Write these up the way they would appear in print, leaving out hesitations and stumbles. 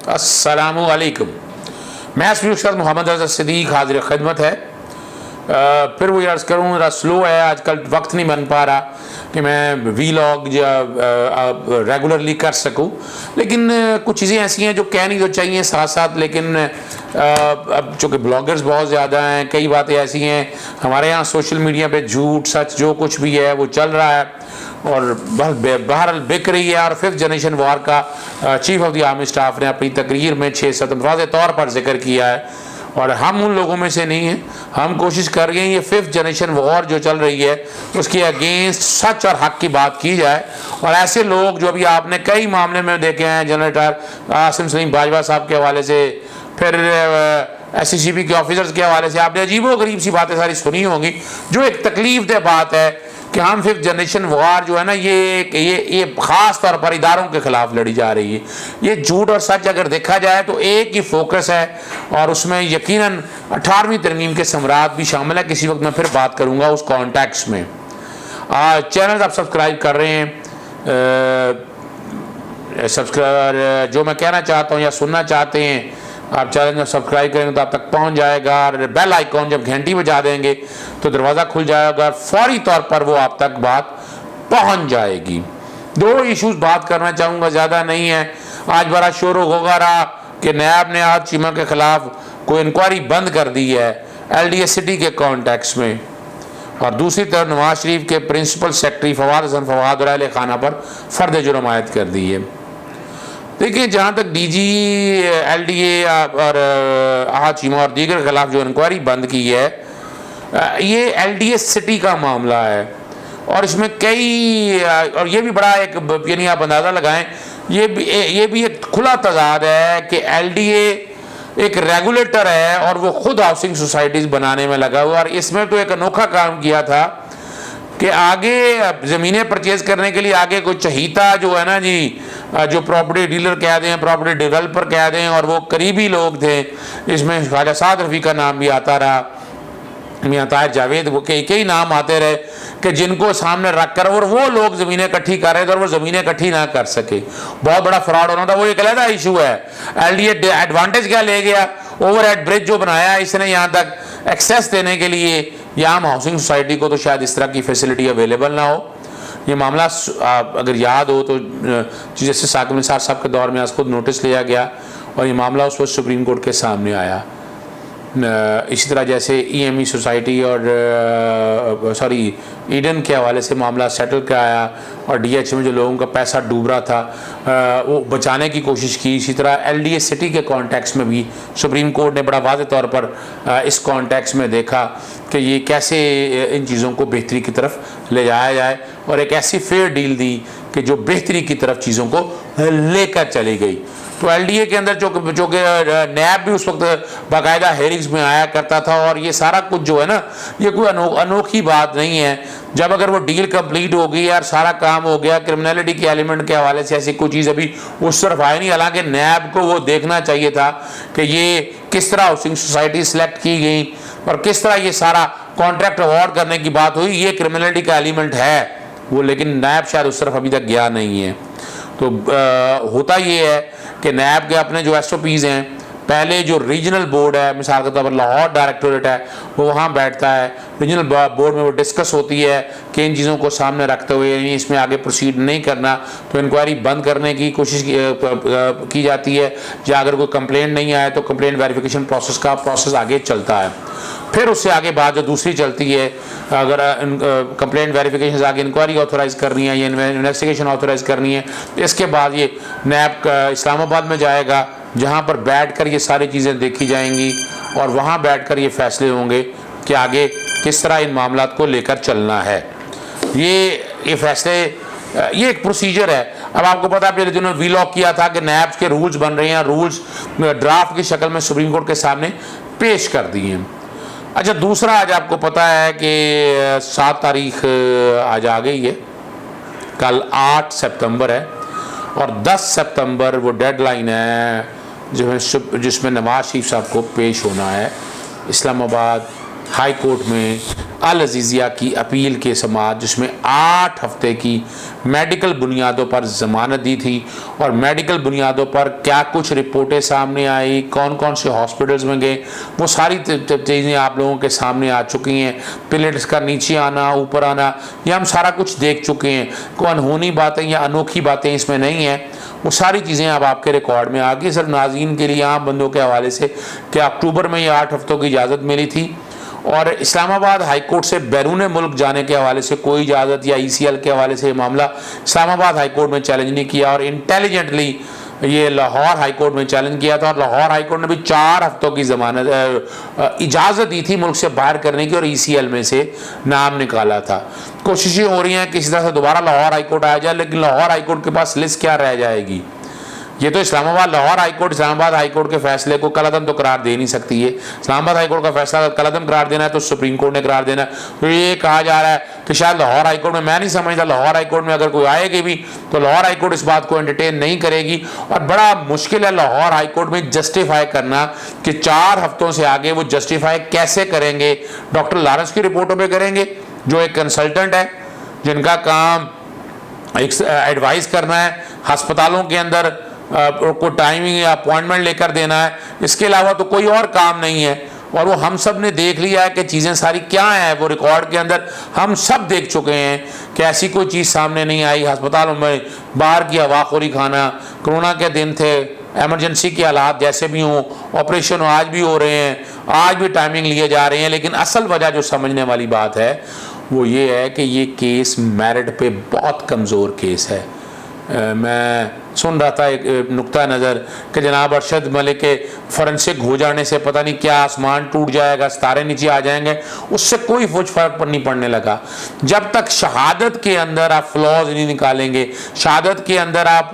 अस्सलामु अलैकुम। मैं उस्ताद मोहम्मद रज़ा सिद्दीक हाजिर खिदमत है। फिर वो अर्ज़ करूँ, ज़रा स्लो है आजकल, वक्त नहीं बन पा रहा कि मैं वीलॉग रेगुलरली कर सकूँ, लेकिन कुछ चीज़ें ऐसी हैं जो कहनी तो चाहिए साथ साथ, लेकिन अब चूँकि ब्लॉगर्स बहुत ज़्यादा हैं, कई बातें ऐसी हैं हमारे यहाँ सोशल मीडिया पे झूठ सच जो कुछ भी है वो चल रहा है और बहरहाल बिक रही है। और 5th जनरेशन वार का chief of the army staff ने अपनी तकरीर में 6-7 वाज़े तौर पर जिक्र किया है और हम उन लोगों में से नहीं हैं। हम कोशिश कर रहे हैं ये 5th जनरेशन वॉर जो चल रही है उसके अगेंस्ट सच और हक की बात की जाए। और ऐसे लोग जो अभी आपने कई मामले में देखे हैं, जनरल आसिम सलीम बाजवा साहब के हवाले से, फिर SCCP के ऑफिसर्स के हवाले से आपने अजीबो गरीब सी बातें सारी सुनी होंगी, जो एक तकलीफ दह बात है कि हम 5th जनरेशन वार जो है ना ये ख़ास तौर पर इदारों के ख़िलाफ़ लड़ी जा रही है। ये झूठ और सच अगर देखा जाए तो एक ही फोकस है और उसमें यकीनन 18वीं तरमीम के समरात भी शामिल है। किसी वक्त मैं फिर बात करूँगा उस कॉन्टेक्स्ट में। चैनल आप सब्सक्राइब कर रहे हैं, सब्सक्राइब जो मैं कहना चाहता हूँ या सुनना चाहते हैं आप चैनल में सब्सक्राइब करेंगे तो आप तक पहुंच जाएगा। और बेल आइकॉन जब घंटी बजा देंगे तो दरवाज़ा खुल जाएगा, फौरी तौर पर वो आप तक बात पहुंच जाएगी। 2 इश्यूज बात करना चाहूँगा, ज़्यादा नहीं है। आज बड़ा शोर होगा रहा कि नैब ने आज चीमा के ख़िलाफ़ कोई इंक्वायरी बंद कर दी है LDA सिटी के कॉन्टेक्स्ट में, और दूसरी तरफ नवाज शरीफ के प्रिंसिपल सेक्रेटरी फवाद हसन फवाद और अहले खाना पर फ़र्द जुर्म आयद कर दी है। देखिए, जहाँ तक DG LDA और आहत चीमा और दीगर के खिलाफ जो इंक्वायरी बंद की है, ये LDA सिटी का मामला है और इसमें कई और ये भी बड़ा एक यानी आप अंदाज़ा लगाएं, ये भी एक खुला तजाद है कि LDA एक रेगुलेटर है और वो खुद हाउसिंग सोसाइटीज़ बनाने में लगा हुआ। और इसमें तो एक अनोखा काम किया था कि आगे ज़मीनें परचेज़ करने के लिए आगे कोई चहीता जो है ना जी, जो प्रॉपर्टी डीलर कह दें, प्रॉपर्टी डेवलपर कह दें, और वो करीबी लोग थे। इसमें ख्वाजा साद रफ़ी का नाम भी आता रहा, मियां ताहिर जावेद, वो कई नाम आते रहे कि जिनको सामने रख कर और वो लोग ज़मीनें इकट्ठी कर रहे थे और वो ज़मीनें इकट्ठी ना कर सके। बहुत बड़ा फ्रॉड होना था, वो एक अलग इशू है। LDA एडवांटेज क्या ले गया, ओवरहेड ब्रिज जो बनाया इसने यहाँ तक एक्सेस देने के लिए, या आम हाउसिंग सोसाइटी को तो शायद इस तरह की फैसिलिटी अवेलेबल ना हो। ये मामला अगर याद हो तो जैसे साकिब निसार साहब के दौर में आज खुद नोटिस लिया गया और ये मामला उस वक्त सुप्रीम कोर्ट के सामने आया। इसी तरह जैसे EME सोसाइटी और ईडन के हवाले से मामला सेटल कराया और DH में जो लोगों का पैसा डूब रहा था वो बचाने की कोशिश की। इसी तरह LDA सिटी के कॉन्टेक्स्ट में भी सुप्रीम कोर्ट ने बड़ा वाज़े तौर पर इस कॉन्टेक्स्ट में देखा कि ये कैसे इन चीज़ों को बेहतरी की तरफ ले जाया जाए और एक ऐसी फेयर डील दी कि जो बेहतरी की तरफ चीज़ों को लेकर चली गई। तो LDA के अंदर जो कि नैब भी उस वक्त बाकायदा हेयरिंग्स में आया करता था और ये सारा कुछ जो है ना, ये कोई अनोखी बात नहीं है। जब अगर वो डील कंप्लीट हो गई यार, सारा काम हो गया, क्रिमिनलिटी के एलिमेंट के हवाले से ऐसी कोई चीज़ अभी उस तरफ आई नहीं। हालांकि नैब को वो देखना चाहिए था कि ये किस तरह हाउसिंग सोसाइटी सेलेक्ट की गई और किस तरह ये सारा कॉन्ट्रैक्ट अवार्ड करने की बात हुई, ये क्रिमिनलिटी का एलिमेंट है वो, लेकिन नैब शायद उस तरफ अभी तक गया नहीं है। तो होता ये है कि नैब के अपने जो SOPs हैं, पहले जो रीजनल बोर्ड है, मिसाल के तौर पर लाहौर डायरेक्टोरेट है, वो वहाँ बैठता है। रीजनल बोर्ड में वो डिस्कस होती है कि इन चीज़ों को सामने रखते हुए इसमें आगे प्रोसीड नहीं करना तो इंक्वायरी बंद करने की कोशिश की जाती है, या अगर कोई कंप्लेंट नहीं आए तो कंप्लेंट वेरिफिकेशन प्रोसेस आगे चलता है। फिर उससे आगे बात जो दूसरी चलती है, अगर कंप्लेंट वेरिफिकेशन आगे इंक्वायरी ऑथोराइज़ करनी है या इन्वेस्टिगेशन ऑथोराइज़ करनी है, इसके बाद ये नैब इस्लामाबाद में जाएगा जहाँ पर बैठकर ये सारी चीज़ें देखी जाएंगी और वहाँ बैठकर ये फैसले होंगे कि आगे किस तरह इन मामलात को लेकर चलना है। ये फैसले, ये एक प्रोसीजर है। अब आपको पता है पिछले दिनों वीलॉग किया था कि नैब के रूल्स बन रहे हैं, रूल्स ड्राफ्ट की शक्ल में सुप्रीम कोर्ट के सामने पेश कर दिए हैं। अच्छा, दूसरा आज आपको पता है कि 7 तारीख आज आ गई है, कल 8 सितंबर है और 10 सितंबर वो डेडलाइन है जिसमें नवाज शरीफ साहब को पेश होना है इस्लामाबाद हाई कोर्ट में अल अजीज़िया की अपील के समात, जिसमें 8 हफ्ते की मेडिकल बुनियादों पर ज़मानत दी थी और मेडिकल बुनियादों पर क्या कुछ रिपोर्टें सामने आई, कौन कौन से हॉस्पिटल्स में गए, वो सारी चीज़ें आप लोगों के सामने आ चुकी हैं। प्लेट्स का नीचे आना ऊपर आना, ये हम सारा कुछ देख चुके हैं। कोई अनहोनी बातें या अनोखी बातें इसमें नहीं हैं, वो सारी चीज़ें अब आपके रिकॉर्ड में आ गई। सिर्फ नाज़रीन के लिए आम बंदों के हवाले से कि अक्टूबर में ये 8 हफ्तों की इजाज़त मिली थी और इस्लामाबाद हाई कोर्ट से बैरून मुल्क जाने के हवाले से कोई इजाज़त या ECL के हवाले से मामला इस्लामाबाद हाई कोर्ट में चैलेंज नहीं किया और इंटेलिजेंटली ये लाहौर हाई कोर्ट में चैलेंज किया था और लाहौर हाई कोर्ट ने भी 4 हफ्तों की ज़मानत इजाज़त दी थी मुल्क से बाहर करने की और ECL में से नाम निकाला था। कोशिशें हो रही हैं किसी तरह से दोबारा लाहौर हाई कोर्ट आ जाए, लेकिन लाहौर हाई कोर्ट के पास लिस्ट क्या रह जाएगी। ये तो Islamabad Lahore high court Islamabad high court के फैसले को कलअदम तो करार दे नहीं सकती है। इस्लामाबाद हाई कोर्ट का फैसला अगर कलअदम करार देना है तो सुप्रीम कोर्ट ने करार देना है। तो ये कहा जा रहा है कि शायद लाहौर हाई कोर्ट में, मैं नहीं समझता लाहौर हाई कोर्ट में अगर कोई आएगी भी तो लाहौर हाई कोर्ट इस बात को एंटरटेन नहीं करेगी और बड़ा मुश्किल है लाहौर हाई कोर्ट में जस्टिफाई करना कि 4 हफ्तों से आगे वो जस्टिफाई कैसे करेंगे। डॉक्टर लॉरेंस की रिपोर्टों पर करेंगे, जो एक कंसल्टेंट है जिनका काम एडवाइस करना है अस्पतालों के अंदर को टाइमिंग या अपॉइंटमेंट लेकर देना है, इसके अलावा तो कोई और काम नहीं है। और वो हम सब ने देख लिया है कि चीज़ें सारी क्या हैं, वो रिकॉर्ड के अंदर हम सब देख चुके हैं कि ऐसी कोई चीज़ सामने नहीं आई। अस्पतालों में बाहर की हवाखोरी खाना, कोरोना के दिन थे, एमरजेंसी के हालात जैसे भी हों, ऑपरेशन आज भी हो रहे हैं, आज भी टाइमिंग लिए जा रहे हैं, लेकिन असल वजह जो समझने वाली बात है वो ये है कि ये केस मेरिट पे बहुत कमज़ोर केस है। मैं सुन रहा था एक नुक्ता नज़र कि जनाब अरशद मलिक के फॉरेंसिक हो जाने से पता नहीं क्या आसमान टूट जाएगा, सितारे नीचे आ जाएंगे, उससे कोई फर्क नहीं पड़ने लगा। जब तक शहादत के अंदर आप फ्लॉज नहीं निकालेंगे, शहादत के अंदर आप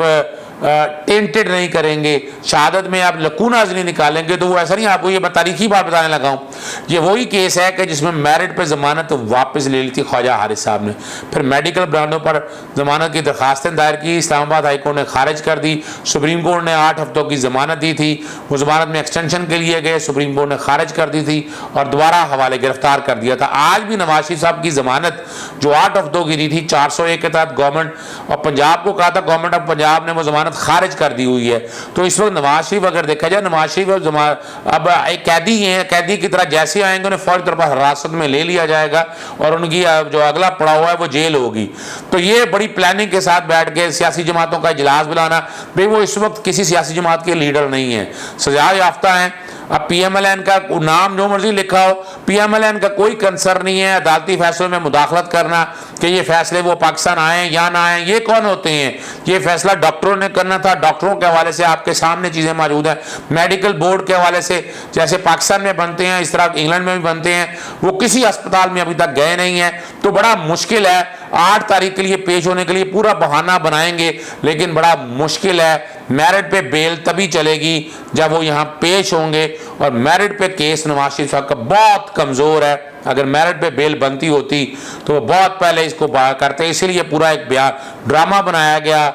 टेंटेड नहीं करेंगे, शहादत में आप लकूनाज नहीं निकालेंगे, तो वो ऐसा नहीं। आपको ये तारीखी बात बताने लगा हूँ, ये वही केस है कि जिसमें मेरिट पे ज़मानत वापस ले ली थी ख्वाजा हारिस साहब ने, फिर मेडिकल ब्रांडों पर ज़मानत की दरखास्तें दायर की, इस्लामाबाद हाई कोर्ट ने खारिज कर दी, सुप्रीम कोर्ट ने 8 हफ्तों की ज़मानत दी थी, वो ज़मानत में एक्सटेंशन के लिए गए, सुप्रीम कोर्ट ने खारिज कर दी थी और दोबारा हवाले गिरफ्तार कर दिया था। आज भी नवाज शरीफ साहब की ज़मानत जो 8 हफ्तों की दी थी 401 के तहत गवर्नमेंट और पंजाब को कहा था, गवर्नमेंट ऑफ पंजाब ने वो ज़मानत खारिज कर दी हुई है। तो इस वक्त नवाज शरीफ अगर देखा जाए, नवाज शरीफ अब एक कैदी हैं, कैदी की तरह जैसे आएंगे उन्हें फौरी तौर पर हिरासत में ले लिया जाएगा और उनकी जो अगला पड़ाव है वो जेल होगी। तो ये बड़ी प्लानिंग के साथ बैठ के सियासी जमातों का इजलास बुलाना, भाई वो इस वक्त किसी सियासी जमात के लीडर नहीं है, सजा याफ्ता हैं। अब PMLN का नाम जो मर्जी लिखा हो, PMLN का कोई कंसर्न नहीं है अदालती फैसलों में मुदाखलत करना कि ये फैसले वो पाकिस्तान आए या ना आए। ये कौन होते हैं? ये फैसला डॉक्टरों ने करना था, डॉक्टरों के हवाले से आपके सामने चीज़ें मौजूद हैं। मेडिकल बोर्ड के हवाले से जैसे पाकिस्तान में बनते हैं इस तरह इंग्लैंड में भी बनते हैं, वो किसी अस्पताल में अभी तक गए नहीं हैं। तो बड़ा मुश्किल है 8 तारीख के लिए पेश होने के लिए पूरा बहाना बनाएंगे, लेकिन बड़ा मुश्किल है। मेरिट पे बेल तभी चलेगी जब वो यहाँ पेश होंगे और मेरिट पे केस नवाज शरीफ साहब का बहुत कमज़ोर है। अगर मेरिट पे बेल बनती होती तो वो बहुत पहले इसको बाहर करते, इसीलिए पूरा एक ड्रामा बनाया गया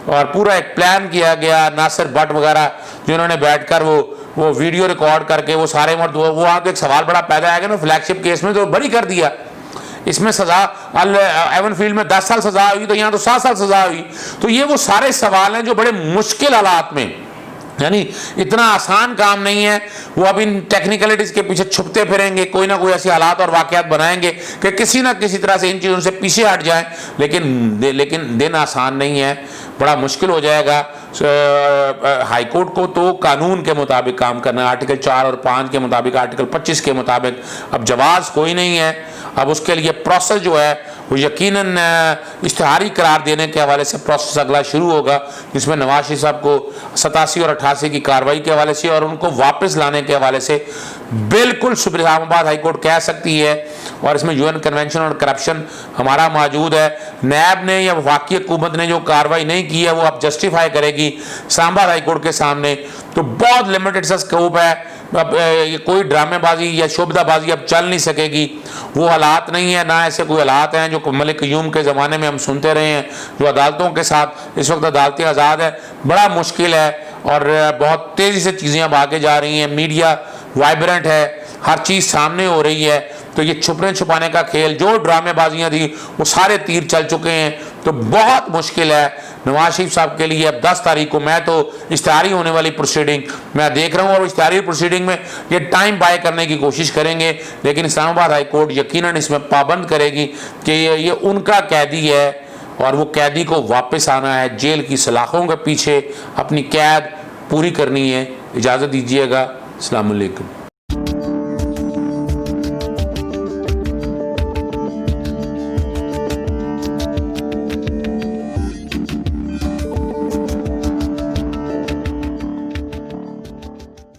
और पूरा एक प्लान किया गया। नासिर भट्ट वगैरह जिन्होंने बैठकर वो वीडियो रिकॉर्ड करके वो सारे मर्द वो आप एक सवाल बड़ा पैदा आएगा ना, फ्लैगशिप केस में तो बरी कर दिया, इसमें सजा एवनफील्ड में 10 साल सजा हुई तो यहाँ तो 7 साल सजा हुई। तो ये वो सारे सवाल हैं जो बड़े मुश्किल हालात में, यानी इतना आसान काम नहीं है। वो अब इन टेक्निकलिटीज के पीछे छुपते फिरेंगे, कोई ना कोई ऐसे हालात और वाकयात बनाएंगे कि किसी ना किसी तरह से इन चीज़ों से पीछे हट जाएं, लेकिन दिन आसान नहीं है, बड़ा मुश्किल हो जाएगा। हाई कोर्ट को तो कानून के मुताबिक काम करना है, आर्टिकल 4 और 5 के मुताबिक, आर्टिकल 25 के मुताबिक। अब जवाब कोई नहीं है, अब उसके लिए प्रोसेस जो है वो यकीनन इश्तिहारी करार देने के हवाले से प्रोसेस अगला शुरू होगा, जिसमें नवाज शरीफ साहब को 87 और 88 की कार्रवाई के हवाले से और उनको वापस लाने के हवाले से बिल्कुल इस्लामाबाद हाई कोर्ट कह सकती है। और इसमें UN कन्वेंशन और करप्शन हमारा मौजूद है। नैब ने या वफाकी हुकूमत ने जो कार्रवाई नहीं की है वो अब जस्टिफाई करेगी इस्लामाबाद हाई कोर्ट के सामने। तो बहुत लिमिटेड सा स्कोप है, अब कोई ड्रामेबाजी या शोबदाबाजी अब चल नहीं सकेगी। वो हालात नहीं है, ना ऐसे कोई हालात हैं जो मलिक क़य्यूम के ज़माने में हम सुनते रहे हैं, जो अदालतों के साथ इस वक्त अदालतें आज़ाद है। बड़ा मुश्किल है और बहुत तेज़ी से चीज़ें अब आगे जा रही हैं। मीडिया वाइब्रेंट है, हर चीज़ सामने हो रही है, तो ये छुपने छुपाने का खेल, जो ड्रामेबाजियां थी वो सारे तीर चल चुके हैं। तो बहुत मुश्किल है नवाज शरीफ साहब के लिए। अब 10 तारीख को मैं तो इश्तिहारी होने वाली प्रोसीडिंग मैं देख रहा हूँ, और इश्तिहारी प्रोसीडिंग में ये टाइम बाय करने की कोशिश करेंगे, लेकिन इस्लामाबाद हाई कोर्ट यकीनन इसमें पाबंद करेगी कि ये उनका कैदी है और वो कैदी को वापस आना है, जेल की सलाखों के पीछे अपनी कैद पूरी करनी है। इजाज़त दीजिएगा। अस्सलाम वालेकुम।